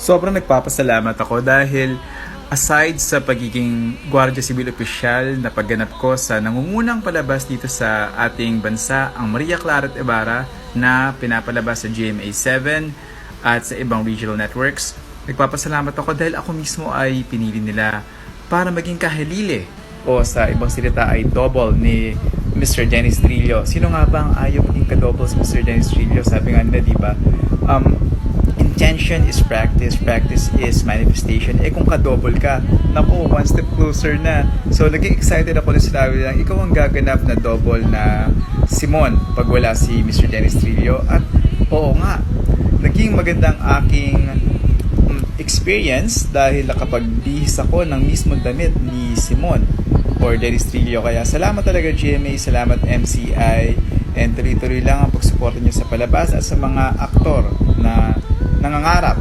Sobrang nagpapasalamat ako dahil aside sa pagiging Guardia Civil Opisyal na pagganap ko sa nangungunang palabas dito sa ating bansa, ang Maria Clara Ibarra na pinapalabas sa GMA7 at sa ibang regional networks, nagpapasalamat ako dahil ako mismo ay pinili nila para maging kahalili o sa ibang salita ay double ni Mr. Dennis Trillo. Sino nga ba ang ayaw maging ka-double sa Mr. Dennis Trillo? Sabi nga nila, di ba? Intention is practice, practice is manifestation. Kung ka-double ka, naku, one step closer na. So, naging excited ako na sinabi lang, ikaw ang gaganap na double na Simon pag wala si Mr. Dennis Trillo. At oo nga, naging magandang aking experience dahil nakapagbihis ako ng mismong damit ni Simon or Dennis Trillo. Kaya salamat talaga GMA, salamat MCI, and tuloy-tuloy lang ang pagsuporta niyo sa palabas at sa mga aktor na nangangarap